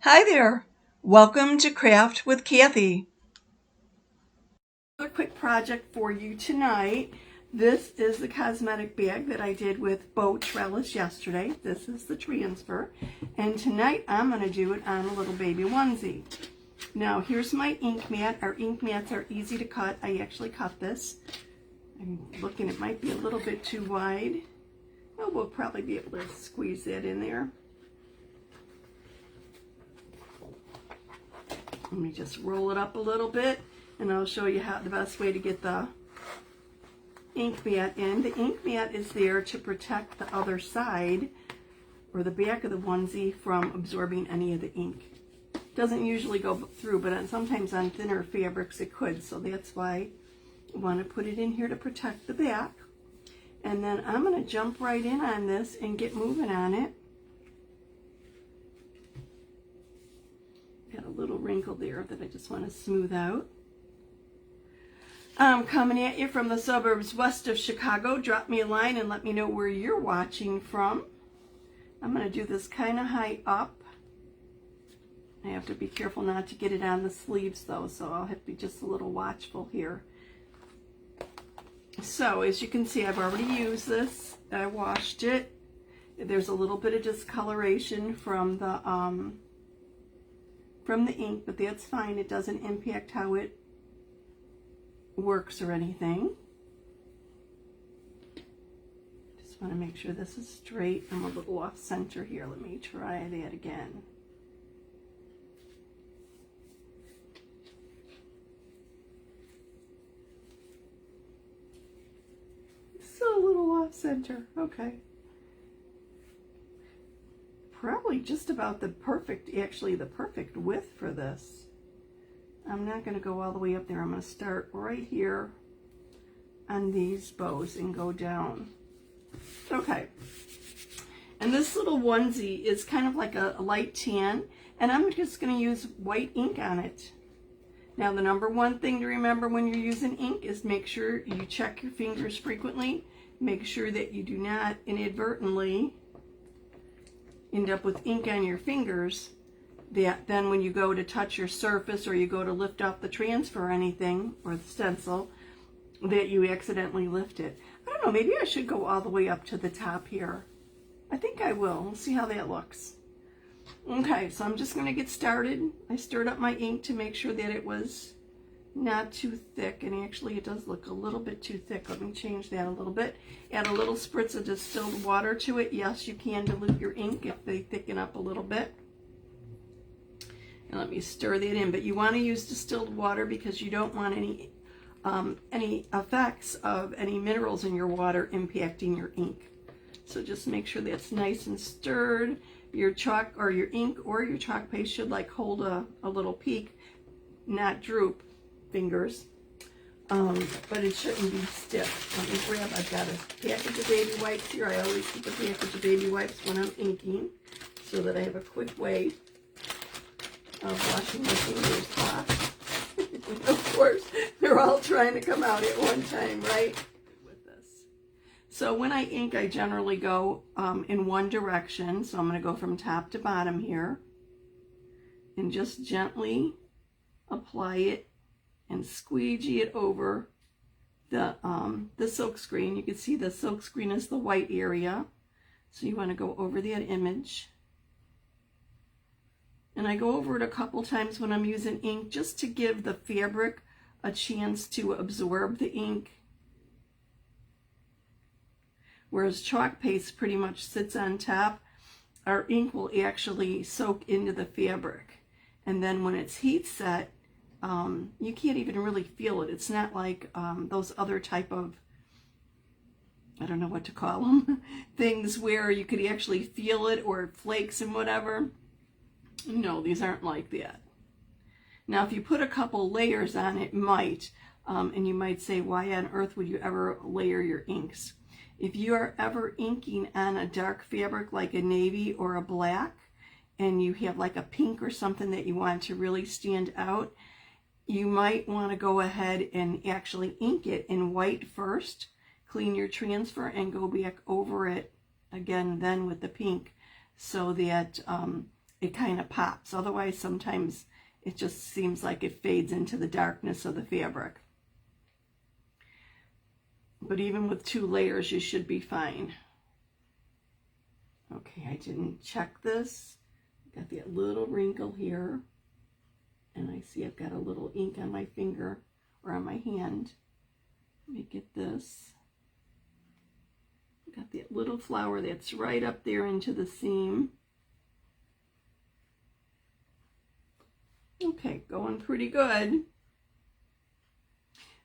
Hi there. Welcome to Craft with Kathie. A quick project for you tonight. This is the cosmetic bag that I did with Bow Trellis yesterday. This is the transfer. And tonight I'm going to do it on a little baby onesie. Now here's my ink mat. Our ink mats are easy to cut. I actually cut this. I'm looking, it might be a little bit too wide. Oh, we'll probably be able to squeeze that in there. Let me just roll it up a little bit and I'll show you how the best way to get the ink mat in. The ink mat is there to protect the other side or the back of the onesie from absorbing any of the ink. It doesn't usually go through, but sometimes on thinner fabrics it could, so that's why I want to put it in here to protect the back. And then I'm going to jump right in on this and get moving on it. Got a little wrinkle there that I just want to smooth out. I'm coming at you from the suburbs west of Chicago. Drop me a line and let me know where you're watching from. I'm going to do this kind of high up. I have to be careful not to get it on the sleeves though, so I'll have to be just a little watchful here. So as you can see, I've already used this. I washed it. There's a little bit of discoloration from the ink, but that's fine. It doesn't impact how it works or anything. Just want to make sure this is straight. I'm a little off center here. Let me try that again. So a little off center. Okay. Probably just about the perfect width for this. I'm not going to go all the way up there. I'm going to start right here on these bows and go down. Okay. And this little onesie is kind of like a light tan, and I'm just going to use white ink on it. Now the number one thing to remember when you're using ink is make sure you check your fingers frequently. Make sure that you do not inadvertently end up with ink on your fingers, that then when you go to touch your surface or you go to lift off the transfer or anything, or the stencil, that you accidentally lift it. I don't know, maybe I should go all the way up to the top here. I think I will. We'll see how that looks. Okay, so I'm just going to get started. I stirred up my ink to make sure that it was not too thick, and actually it does look a little bit too thick. Let me change that a little bit. Add a little spritz of distilled water to it. Yes, you can dilute your ink if they thicken up a little bit. And let me stir that in, but you want to use distilled water because you don't want any effects of any minerals in your water impacting your ink. So just make sure that's nice and stirred. Your chalk or your ink or your chalk paste should like hold a little peak, not droop fingers, but it shouldn't be stiff. Let me grab, I've got a package of baby wipes here. I always keep a package of baby wipes when I'm inking so that I have a quick way of washing my fingers off. Of course, they're all trying to come out at one time, right? With this. So when I ink, I generally go in one direction. So I'm going to go from top to bottom here and just gently apply it and squeegee it over the silk screen. You can see the silk screen is the white area, so you want to go over that image. And I go over it a couple times when I'm using ink just to give the fabric a chance to absorb the ink. Whereas chalk paste pretty much sits on top, our ink will actually soak into the fabric. And then when it's heat set, you can't even really feel it. It's not like those other type of, I don't know what to call them, things where you could actually feel it or it flakes and whatever. No, these aren't like that. Now, if you put a couple layers on, it might, and you might say, why on earth would you ever layer your inks? If you are ever inking on a dark fabric like a navy or a black, and you have like a pink or something that you want to really stand out, you might want to go ahead and actually ink it in white first, clean your transfer, and go back over it again then with the pink, so that it kind of pops. Otherwise, sometimes it just seems like it fades into the darkness of the fabric. But even with 2 layers, you should be fine. Okay, I didn't check this. Got that little wrinkle here. And I see I've got a little ink on my finger or on my hand. Let me get this. Got that little flower that's right up there into the seam. Okay, going pretty good.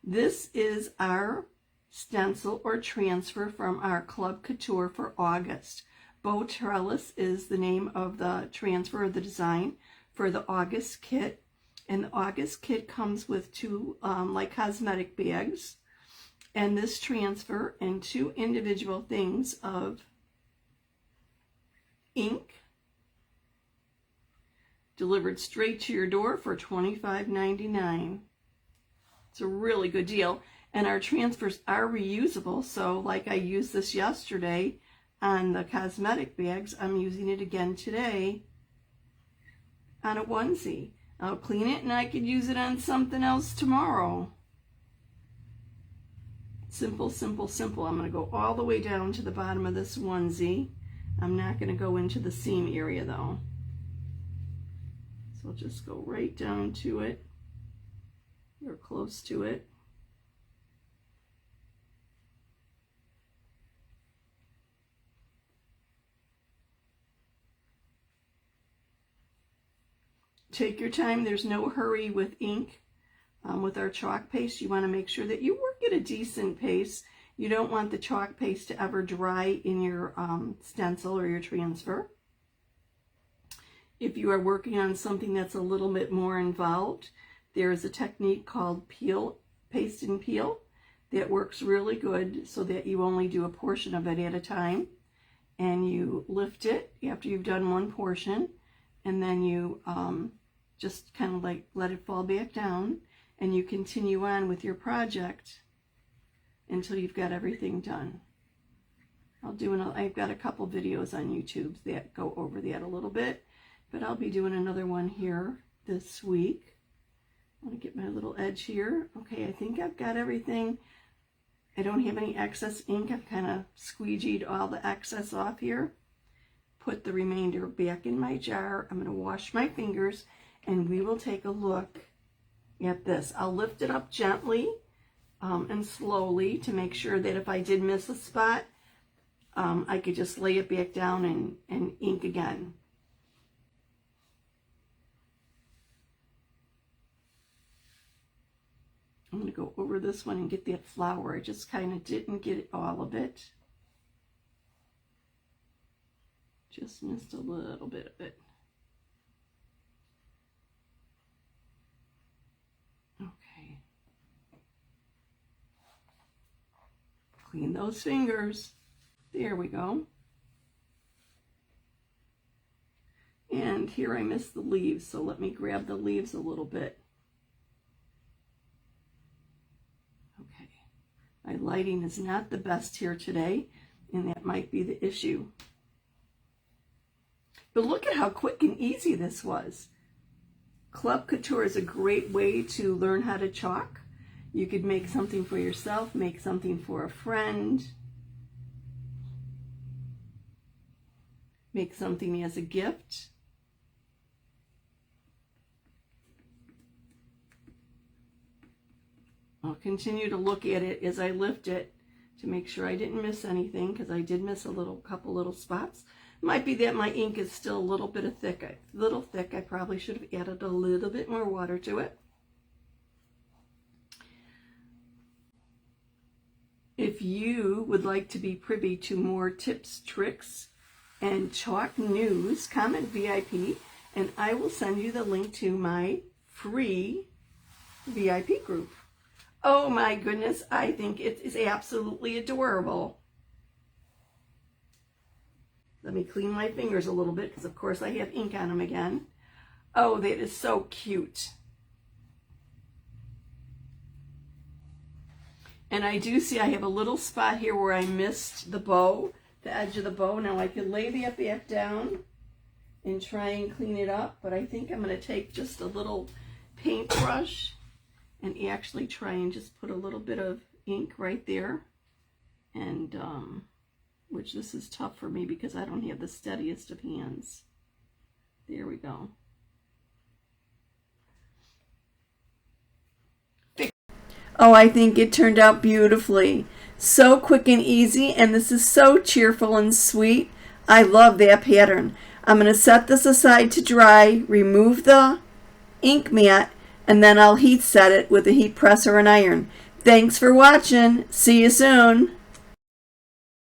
This is our stencil or transfer from our Club Couture for August. Bow Trellis is the name of the transfer of the design for the August kit. And the August kit comes with 2 like cosmetic bags. And this transfer and 2 individual things of ink delivered straight to your door for $25.99. It's a really good deal. And our transfers are reusable. So like I used this yesterday on the cosmetic bags, I'm using it again today on a onesie. I'll clean it and I could use it on something else tomorrow. Simple, simple, simple. I'm going to go all the way down to the bottom of this onesie. I'm not going to go into the seam area though. So I'll just go right down to it, or close to it. Take your time. There's no hurry with ink. With our chalk paste, you want to make sure that you work at a decent pace. You don't want the chalk paste to ever dry in your stencil or your transfer. If you are working on something that's a little bit more involved, there is a technique called paste and peel that works really good so that you only do a portion of it at a time. And you lift it after you've done one portion, and then you just kind of like let it fall back down, and you continue on with your project until you've got everything done. I've got a couple videos on YouTube that go over that a little bit, but I'll be doing another one here this week. I want to get my little edge here. Okay, I think I've got everything. I don't have any excess ink. I've kind of squeegeed all the excess off here. Put the remainder back in my jar. I'm going to wash my fingers, and we will take a look at this. I'll lift it up gently and slowly to make sure that if I did miss a spot, I could just lay it back down and ink again. I'm going to go over this one and get that flower. I just kind of didn't get all of it. Just missed a little bit of it. Okay. Clean those fingers. There we go. And here I missed the leaves, so let me grab the leaves a little bit. Okay. My lighting is not the best here today, and that might be the issue. But look at how quick and easy this was. Club Couture is a great way to learn how to chalk. You could make something for yourself, make something for a friend, make something as a gift. I'll continue to look at it as I lift it to make sure I didn't miss anything, because I did miss a couple little spots. Might be that my ink is still a little bit thick. I probably should have added a little bit more water to it. If you would like to be privy to more tips, tricks, and chalk news, comment VIP, and I will send you the link to my free VIP group. Oh my goodness, I think it is absolutely adorable. Let me clean my fingers a little bit, because of course I have ink on them again. Oh, that is so cute. And I do see I have a little spot here where I missed the bow, the edge of the bow. Now I can lay that back down and try and clean it up, but I think I'm going to take just a little paintbrush and actually try and just put a little bit of ink right there, and which this is tough for me because I don't have the steadiest of hands. There we go. Oh, I think it turned out beautifully. So quick and easy, and this is so cheerful and sweet. I love that pattern. I'm going to set this aside to dry, remove the ink mat, and then I'll heat set it with a heat press or an iron. Thanks for watching. See you soon.